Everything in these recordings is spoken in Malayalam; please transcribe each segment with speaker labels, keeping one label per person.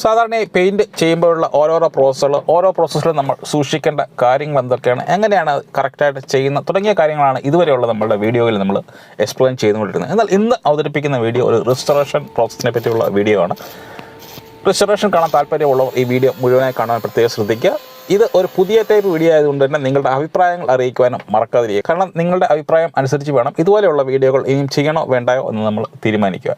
Speaker 1: സാധാരണയായി പെയിൻറ്റ് ചെയ്യുമ്പോഴുള്ള ഓരോ പ്രോസസ്സിലും നമ്മൾ സൂക്ഷിക്കേണ്ട കാര്യങ്ങൾ എന്തൊക്കെയാണ്, എങ്ങനെയാണ് കറക്റ്റായിട്ട് ചെയ്യുന്നത് തുടങ്ങിയ കാര്യങ്ങളാണ് ഇതുവരെയുള്ള നമ്മളുടെ വീഡിയോയിൽ നമ്മൾ എക്സ്പ്ലെയിൻ ചെയ്തുകൊണ്ടിരുന്നത്. എന്നാൽ ഇന്ന് അവതരിപ്പിക്കുന്ന വീഡിയോ ഒരു റിസ്റ്റോറേഷൻ പ്രോസസ്സിനെ പറ്റിയുള്ള വീഡിയോ ആണ്. റിസ്റ്റോറേഷൻ കാണാൻ താല്പര്യമുള്ളവർ ഈ വീഡിയോ മുഴുവനായി കാണാൻ പ്രത്യേകം ശ്രദ്ധിക്കുക. ഇത് ഒരു പുതിയ ടൈപ്പ് വീഡിയോ ആയതുകൊണ്ട് തന്നെ നിങ്ങളുടെ അഭിപ്രായങ്ങൾ അറിയിക്കുവാനും മറക്കാതിരിക്കുക. കാരണം നിങ്ങളുടെ അഭിപ്രായം അനുസരിച്ച് വേണം ഇതുപോലെയുള്ള വീഡിയോകൾ ഇനിയും ചെയ്യണോ വേണ്ടായോ എന്ന് നമ്മൾ തീരുമാനിക്കുക.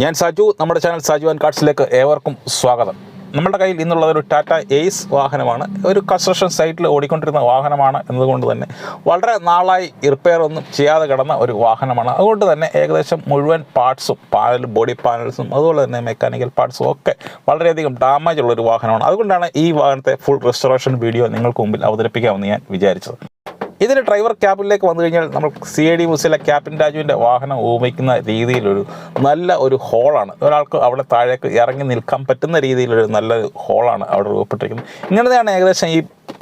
Speaker 1: ഞാൻ സാജു, നമ്മുടെ ചാനൽ സാജു ആൻഡ് കാർഡ്സിലേക്ക് ഏവർക്കും സ്വാഗതം. നമ്മുടെ കയ്യിൽ ഇന്നുള്ളത് ഒരു ടാറ്റ എയ്സ് വാഹനമാണ്. ഒരു കൺസ്ട്രക്ഷൻ സൈറ്റിൽ ഓടിക്കൊണ്ടിരുന്ന വാഹനമാണ് എന്നതുകൊണ്ട് തന്നെ വളരെ നാളായി റിപ്പയർ ഒന്നും ചെയ്യാതെ കിടന്ന ഒരു വാഹനമാണ്. അതുകൊണ്ട് തന്നെ ഏകദേശം മുഴുവൻ പാർട്സും ബോഡി പാനൽസും അതുപോലെ തന്നെ മെക്കാനിക്കൽ പാർട്സും ഒക്കെ വളരെയധികം ഡാമേജ് ഉള്ളൊരു വാഹനമാണ്. അതുകൊണ്ടാണ് ഈ വാഹനത്തെ ഫുൾ റെസ്റ്റോറേഷൻ വീഡിയോ നിങ്ങൾക്ക് മുമ്പിൽ അവതരിപ്പിക്കാമെന്ന് ഞാൻ വിചാരിച്ചത്. ഇതിന് ഡ്രൈവർ ക്യാബിനിലേക്ക് വന്നു കഴിഞ്ഞാൽ നമ്മൾ CID ബസ്സിലെ ക്യാപ്റ്റൻ രാജുവിൻ്റെ വാഹനം ഉപയോഗിക്കുന്ന രീതിയിലൊരു നല്ല ഒരു ഹോളാണ്. ഒരാൾക്ക് അവിടെ താഴേക്ക് ഇറങ്ങി നിൽക്കാൻ പറ്റുന്ന രീതിയിലൊരു നല്ലൊരു ഹോളാണ് അവിടെ രൂപപ്പെട്ടിരിക്കുന്നത്. ഇങ്ങനത്തെയാണ് ഏകദേശം ഈ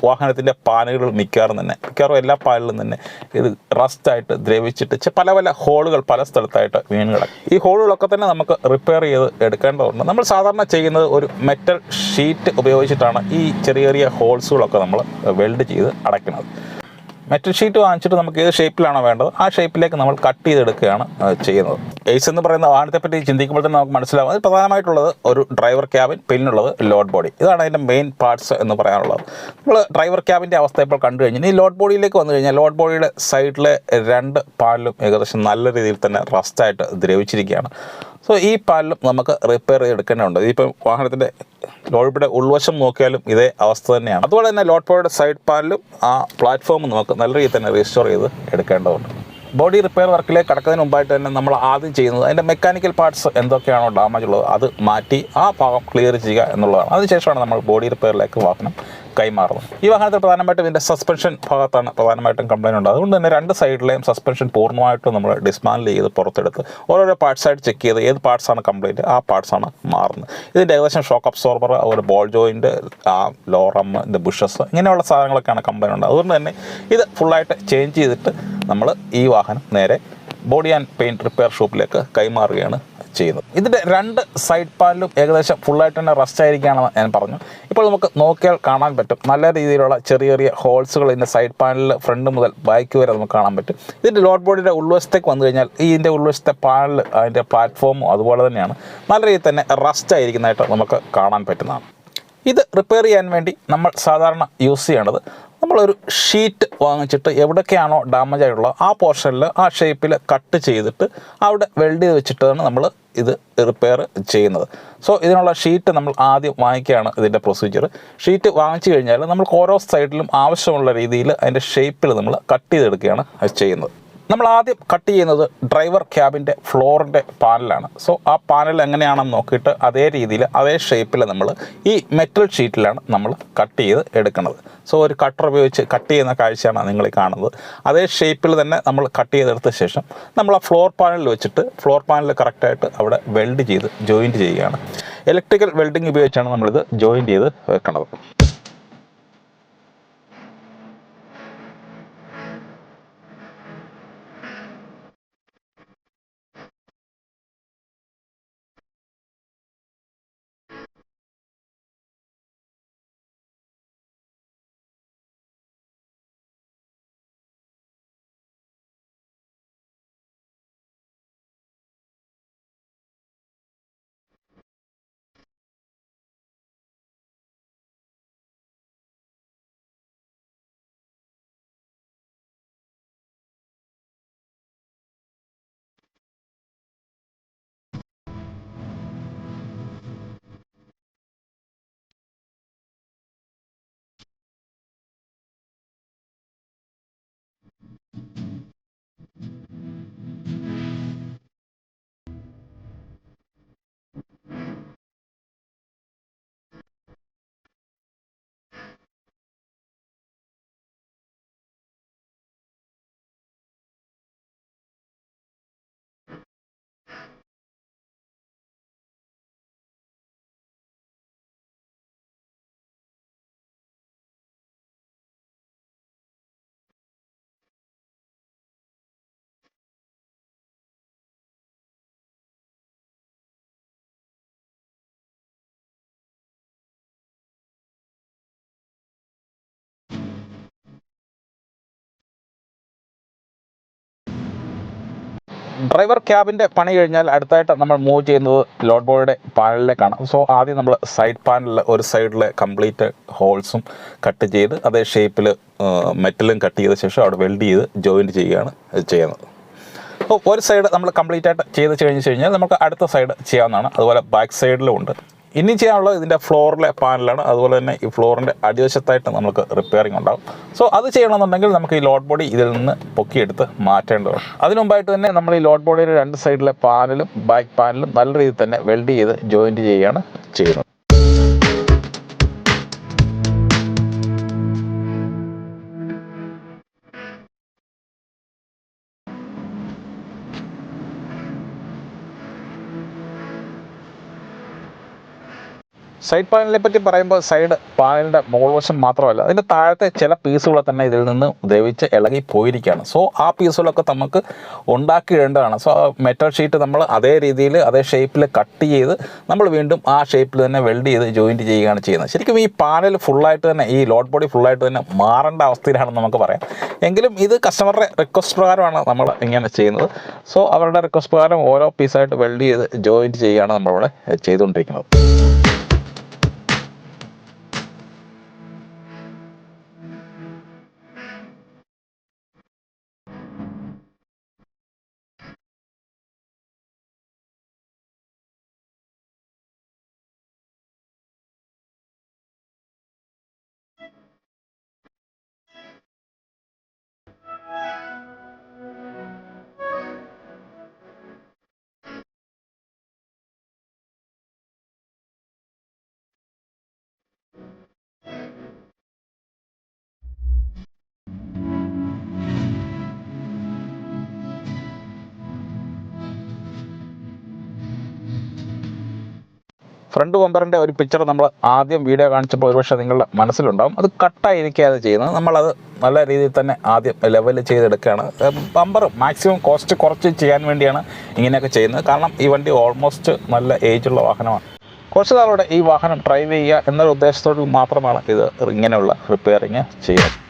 Speaker 1: വാഹനത്തിൻ്റെ പാനലുകൾ മിക്കവാറും എല്ലാ പാനലിലും തന്നെ ഇത് റസ്റ്റായിട്ട് ദ്രവിച്ചിട്ട് പല ഹോളുകൾ പല സ്ഥലത്തായിട്ട് വീണ് കിടക്കും. ഈ ഹോളുകളൊക്കെ തന്നെ നമുക്ക് റിപ്പയർ ചെയ്ത് എടുക്കേണ്ടതുണ്ട്. നമ്മൾ സാധാരണ ചെയ്യുന്നത് ഒരു മെറ്റൽ ഷീറ്റ് ഉപയോഗിച്ചിട്ടാണ് ഈ ചെറിയ ഹോൾസുകളൊക്കെ നമ്മൾ വെൽഡ് ചെയ്ത് അടയ്ക്കുന്നത്. മെറ്റൽ ഷീറ്റ് വാങ്ങിച്ചിട്ട് നമുക്ക് ഏത് ഷേപ്പിലാണോ വേണ്ടത് ആ ഷേപ്പിലേക്ക് നമ്മൾ കട്ട് ചെയ്തെടുക്കുകയാണ് ചെയ്യുന്നത്. എയ്സ് എന്ന് പറയുന്ന വാഹനത്തെപ്പറ്റി ചിന്തിക്കുമ്പോൾ തന്നെ നമുക്ക് മനസ്സിലാവും. അത് പ്രധാനമായിട്ടുള്ളത് ഒരു ഡ്രൈവർ ക്യാബിൻ, പിന്നുള്ളത് ലോഡ് ബോഡി. ഇതാണ് അതിൻ്റെ മെയിൻ പാർട്സ് എന്ന് പറയാനുള്ളത്. നമ്മൾ ഡ്രൈവർ ക്യാബിൻ്റെ അവസ്ഥ ഇപ്പോൾ കണ്ടു കഴിഞ്ഞാൽ ഈ ലോഡ് ബോഡിയിലേക്ക് വന്നു കഴിഞ്ഞാൽ ലോഡ് ബോഡിയുടെ സൈഡിലെ 2 പാനലും ഏകദേശം നല്ല രീതിയിൽ തന്നെ റസ്റ്റായിട്ട് ദ്രവിച്ചിരിക്കുകയാണ്. സോ ഈ പാനലും നമുക്ക് റിപ്പയർ ചെയ്തെടുക്കേണ്ടതുണ്ട്. ഇതിപ്പോൾ വാഹനത്തിൻ്റെ ലോഡ് ബോഡിയുടെ ഉൾവശം നോക്കിയാലും ഇതേ അവസ്ഥ തന്നെയാണ്. അതുപോലെ തന്നെ ലോഡ് ബോഡിയുടെ സൈഡ് പാനലും ആ പ്ലാറ്റ്ഫോമും നമുക്ക് നല്ല രീതിയിൽ തന്നെ റീസ്റ്റോർ ചെയ്ത് എടുക്കേണ്ടതുണ്ട്. ബോഡി റിപ്പയർ വർക്കിലേക്ക് കടക്കുന്നതിന് മുമ്പായിട്ട് തന്നെ നമ്മൾ ആദ്യം ചെയ്യുന്നത് അതിൻ്റെ മെക്കാനിക്കൽ പാർട്സ് എന്തൊക്കെയാണോ ഡാമേജ് ഉള്ളത് അത് മാറ്റി ആ ഭാഗം ക്ലിയർ ചെയ്യുക എന്നുള്ളതാണ്. അതിനുശേഷമാണ് നമ്മൾ ബോഡി റിപ്പയറിലേക്ക് വാഹനം കൈമാറുന്നത്. ഈ വാഹനത്തിൽ പ്രധാനമായിട്ടും ഇതിൻ്റെ സസ്പെൻഷൻ ഭാഗത്താണ് പ്രധാനമായിട്ടും കംപ്ലയിൻ്റ് ഉണ്ട്. അതുകൊണ്ട് തന്നെ 2 സൈഡിലെയും സസ്പെൻഷൻ പൂർണ്ണമായിട്ടും നമ്മൾ ഡിസ്മാൻഡിൽ ചെയ്ത് പുറത്തെടുത്ത് ഓരോരോ പാർട്സായിട്ട് ചെക്ക് ചെയ്ത് ഏത് പാർട്സാണ് കംപ്ലയിൻറ്റ് ആ പാർട്സാണ് മാറുന്നത്. ഇതിൻ്റെ ഏകദേശം ഷോക്ക് അബ്സോർബർ, അതുപോലെ ബോൾ ജോയിൻറ്റ്, ലോറം, ഇതിൻ്റെ ബുഷസ്, ഇങ്ങനെയുള്ള സാധനങ്ങളൊക്കെയാണ് കംപ്ലയിൻ്റ് ഉണ്ട്. അതുകൊണ്ട് തന്നെ ഇത് ഫുള്ളായിട്ട് ചേഞ്ച് ചെയ്തിട്ട് നമ്മൾ ഈ വാഹനം നേരെ ബോഡി ആൻഡ് പെയിൻറ്റ് റിപ്പയർ ഷോപ്പിലേക്ക് കൈമാറുകയാണ് ചെയ്യുന്നത്. ഇതിൻ്റെ 2 സൈഡ് പാനലും ഏകദേശം ഫുള്ളായിട്ട് തന്നെ റസ്റ്റ് ആയിരിക്കുകയാണെന്ന് ഞാൻ പറഞ്ഞു. ഇപ്പോൾ നമുക്ക് നോക്കിയാൽ കാണാൻ പറ്റും നല്ല രീതിയിലുള്ള ചെറിയ ഹോൾസുകൾ ഇതിൻ്റെ സൈഡ് പാനലിൽ ഫ്രണ്ട് മുതൽ ബാക്ക് വരെ നമുക്ക് കാണാൻ പറ്റും. ഇതിൻ്റെ ലോഡ് ബോഡിയുടെ ഉൾവശത്തേക്ക് വന്നു കഴിഞ്ഞാൽ ഇതിൻ്റെ ഉൾവശത്തെ പാനൽ, അതിൻ്റെ പ്ലാറ്റ്ഫോമും അതുപോലെ തന്നെയാണ് നല്ല രീതിയിൽ തന്നെ റസ്റ്റ് ആയിരിക്കുന്നതായിട്ട് നമുക്ക് കാണാൻ പറ്റുന്നതാണ്. ഇത് റിപ്പയർ ചെയ്യാൻ വേണ്ടി നമ്മൾ സാധാരണ യൂസ് ചെയ്യേണ്ടത് നമ്മളൊരു ഷീറ്റ് വാങ്ങിച്ചിട്ട് എവിടെയൊക്കെയാണോ ഡാമേജ് ആയിട്ടുള്ളത് ആ പോർഷനിൽ ആ ഷേപ്പിൽ കട്ട് ചെയ്തിട്ട് അവിടെ വെൽഡ് ചെയ്ത് വെച്ചിട്ടാണ് നമ്മൾ ഇത് റിപ്പയർ ചെയ്യുന്നത്. സോ ഇതിനുള്ള ഷീറ്റ് നമ്മൾ ആദ്യം വാങ്ങിക്കുകയാണ് ഇതിൻ്റെ പ്രൊസീജിയർ. ഷീറ്റ് വാങ്ങിച്ചു കഴിഞ്ഞാൽ നമുക്ക് ഓരോ സൈഡിലും ആവശ്യമുള്ള രീതിയിൽ അതിൻ്റെ ഷേപ്പിൽ നമ്മൾ കട്ട് ചെയ്തെടുക്കുകയാണ് ചെയ്യുന്നത്. നമ്മൾ ആദ്യം കട്ട് ചെയ്യുന്നത് ഡ്രൈവർ ക്യാബിൻ്റെ ഫ്ലോറിൻ്റെ പാനലാണ്. സോ ആ പാനൽ എങ്ങനെയാണെന്ന് നോക്കിയിട്ട് അതേ രീതിയിൽ അതേ ഷേപ്പിൽ നമ്മൾ ഈ മെറ്റൽ ഷീറ്റിലാണ് നമ്മൾ കട്ട് ചെയ്ത് എടുക്കുന്നത്. സോ ഒരു കട്ടർ ഉപയോഗിച്ച് കട്ട് ചെയ്യുന്ന കാഴ്ചയാണ് നിങ്ങൾ കാണുന്നത്. അതേ ഷേപ്പിൽ തന്നെ നമ്മൾ കട്ട് ചെയ്തെടുത്ത ശേഷം നമ്മൾ ആ ഫ്ലോർ പാനലിൽ വെച്ചിട്ട് ഫ്ലോർ പാനൽ കറക്റ്റായിട്ട് അവിടെ വെൽഡ് ചെയ്ത് ജോയിൻറ്റ് ചെയ്യുകയാണ്. ഇലക്ട്രിക്കൽ വെൽഡിങ് ഉപയോഗിച്ചാണ് നമ്മളിത് ജോയിൻറ്റ് ചെയ്ത് വെക്കുന്നത്. ഡ്രൈവർ ക്യാബിൻ്റെ പണി കഴിഞ്ഞാൽ അടുത്തായിട്ട് നമ്മൾ മൂവ് ചെയ്യുന്നത് ലോഡ് ബോഡിയുടെ പാനലിലേക്കാണ്. സോ ആദ്യം നമ്മൾ സൈഡ് പാനലിൽ ഒരു സൈഡിലെ കംപ്ലീറ്റ് ഹോൾസും കട്ട് ചെയ്ത് അതേ ഷേപ്പിൽ മെറ്റലും കട്ട് ചെയ്ത ശേഷം അവിടെ വെൽഡ് ചെയ്ത് ജോയിൻറ്റ് ചെയ്യുകയാണ് ചെയ്യുന്നത്. അപ്പോൾ ഒരു സൈഡ് നമ്മൾ കംപ്ലീറ്റ് ആയിട്ട് ചെയ്ത് കഴിഞ്ഞാൽ നമുക്ക് അടുത്ത സൈഡ് ചെയ്യാവുന്നതാണ്. അതുപോലെ ബാക്ക് സൈഡിലും ഉണ്ട്. ഇനി ചെയ്യാനുള്ളത് ഇതിൻ്റെ ഫ്ലോറിലെ പാനലാണ്. അതുപോലെ തന്നെ ഈ ഫ്ലോറിൻ്റെ അടിവശത്തായിട്ട് നമുക്ക് റിപ്പയറിംഗ് ഉണ്ടാകും. സോ അത് ചെയ്യണമെന്നുണ്ടെങ്കിൽ നമുക്ക് ഈ ലോഡ് ബോഡി ഇതിൽ നിന്ന് പൊക്കിയെടുത്ത് മാറ്റേണ്ടതാണ്. അതിനു മുമ്പായിട്ട് തന്നെ നമ്മൾ ഈ ലോഡ് ബോഡിയുടെ രണ്ട് സൈഡിലെ പാനലും ബാക്ക് പാനലും നല്ല രീതിയിൽ തന്നെ വെൽഡ് ചെയ്ത് ജോയിൻറ്റ് ചെയ്യുകയാണ് ചെയ്യുന്നത്. സൈഡ് പാനലിനെ പറ്റി പറയുമ്പോൾ സൈഡ് പാനലിൻ്റെ മുകൾ വശം മാത്രമല്ല, അതിൻ്റെ താഴത്തെ ചില പീസുകൾ തന്നെ ഇതിൽ നിന്ന് ദ്രവിച്ച് ഇളകി പോയിരിക്കുകയാണ്. സോ ആ പീസുകളൊക്കെ നമുക്ക് ഉണ്ടാക്കിയിടേണ്ടതാണ്. സോ മെറ്റൽ ഷീറ്റ് നമ്മൾ അതേ രീതിയിൽ അതേ ഷേപ്പിൽ കട്ട് ചെയ്ത് നമ്മൾ വീണ്ടും ആ ഷേപ്പിൽ തന്നെ വെൽഡ് ചെയ്ത് ജോയിൻറ്റ് ചെയ്യുകയാണ് ചെയ്യുന്നത്. ശരിക്കും ഈ പാനൽ ഫുള്ളായിട്ട് തന്നെ ഈ ലോഡ് ബോഡി ഫുള്ളായിട്ട് തന്നെ മാറേണ്ട അവസ്ഥയിലാണെന്ന് നമുക്ക് പറയാം. എങ്കിലും ഇത് കസ്റ്റമറുടെ റിക്വസ്റ്റ് പ്രകാരമാണ് നമ്മൾ ഇങ്ങനെ ചെയ്യുന്നത്. സോ അവരുടെ റിക്വസ്റ്റ് പ്രകാരം ഓരോ പീസായിട്ട് വെൽഡ് ചെയ്ത് ജോയിൻറ്റ് ചെയ്യുകയാണ് നമ്മളിവിടെ ചെയ്തുകൊണ്ടിരിക്കുന്നത്. ഫ്രണ്ട് ബമ്പറിൻ്റെ ഒരു പിക്ചർ നമ്മൾ ആദ്യം വീഡിയോ കാണിച്ചപ്പോൾ ഒരുപക്ഷെ നിങ്ങളുടെ മനസ്സിലുണ്ടാകും. അത് കട്ടായിരിക്കാതെ ചെയ്യുന്നത്. നമ്മളത് നല്ല രീതിയിൽ തന്നെ ആദ്യം ലെവൽ ചെയ്തെടുക്കുകയാണ്. ബമ്പർ മാക്സിമം കോസ്റ്റ് കുറച്ച് ചെയ്യാൻ വേണ്ടിയാണ് ഇങ്ങനെയൊക്കെ ചെയ്യുന്നത്. കാരണം ഈ വണ്ടി ഓൾമോസ്റ്റ് നല്ല ഏജുള്ള വാഹനമാണ്. കുറച്ച് നാളോടെ ഈ വാഹനം ഡ്രൈവ് ചെയ്യുക എന്നൊരു ഉദ്ദേശത്തോട് മാത്രമാണ് ഇത് ഇങ്ങനെയുള്ള റിപ്പയറിങ് ചെയ്യുന്നത്.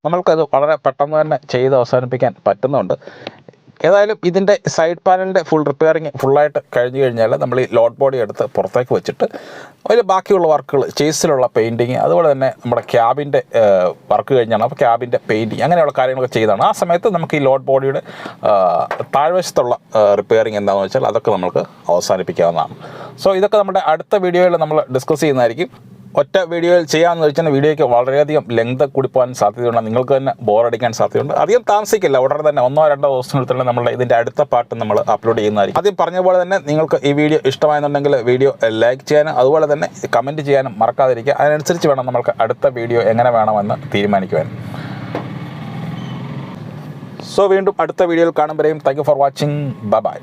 Speaker 1: നമ്മൾക്കത് വളരെ പെട്ടെന്ന് തന്നെ ചെയ്ത് അവസാനിപ്പിക്കാൻ പറ്റുന്നുണ്ട്. ഏതായാലും ഇതിൻ്റെ സൈഡ് പാനലിൻ്റെ ഫുൾ റിപ്പയറിങ് ഫുള്ളായിട്ട് കഴിഞ്ഞ് കഴിഞ്ഞാൽ നമ്മൾ ഈ ലോഡ് ബോഡി എടുത്ത് പുറത്തേക്ക് വെച്ചിട്ട് അതിൽ ബാക്കിയുള്ള വർക്കുകൾ ചേസിലുള്ള പെയിൻറ്റിങ്, അതുപോലെ തന്നെ നമ്മുടെ ക്യാബിൻ്റെ വർക്ക് കഴിഞ്ഞാണ്. അപ്പോൾ ക്യാബിൻ്റെ പെയിൻറ്റിങ് അങ്ങനെയുള്ള കാര്യങ്ങളൊക്കെ ചെയ്താണ്. ആ സമയത്ത് നമുക്ക് ഈ ലോഡ് ബോഡിയുടെ താഴ്വശത്തുള്ള റിപ്പയറിങ് എന്താണെന്ന് വെച്ചാൽ അതൊക്കെ നമുക്ക് അവസാനിപ്പിക്കാവുന്നതാണ്. സോ ഇതൊക്കെ നമ്മുടെ അടുത്ത വീഡിയോയിൽ നമ്മൾ ഡിസ്കസ് ചെയ്യുന്നതായിരിക്കും. ഒറ്റ വീഡിയോയിൽ ചെയ്യാമെന്ന് വെച്ചാൽ വീഡിയോയ്ക്ക് വളരെയധികം ലെങ്ത് കൂടി പോകാൻ സാധ്യതയുണ്ട്. നിങ്ങൾക്ക് തന്നെ ബോറടിക്കാൻ സാധ്യതയുണ്ട്. അധികം താമസിക്കില്ല, ഉടനെ തന്നെ 1-2 ദിവസത്തിനുള്ളിൽ നമ്മളുടെ ഇതിൻ്റെ അടുത്ത പാർട്ട് നമ്മൾ അപ്ലോഡ് ചെയ്യുന്നതായിരിക്കും. ആദ്യം പറഞ്ഞ പോലെ തന്നെ നിങ്ങൾക്ക് ഈ വീഡിയോ ഇഷ്ടമായെന്നുണ്ടെങ്കിൽ വീഡിയോ ലൈക്ക് ചെയ്യാനും അതുപോലെ തന്നെ കമൻറ്റ് ചെയ്യാനും മറക്കാതിരിക്കുക. അതിനനുസരിച്ച് വേണം നമ്മൾക്ക് അടുത്ത വീഡിയോ എങ്ങനെ വേണമെന്ന് തീരുമാനിക്കുവാൻ. സോ വീണ്ടും അടുത്ത വീഡിയോയിൽ കാണുമ്പോഴേയും thank you for watching. Bye by.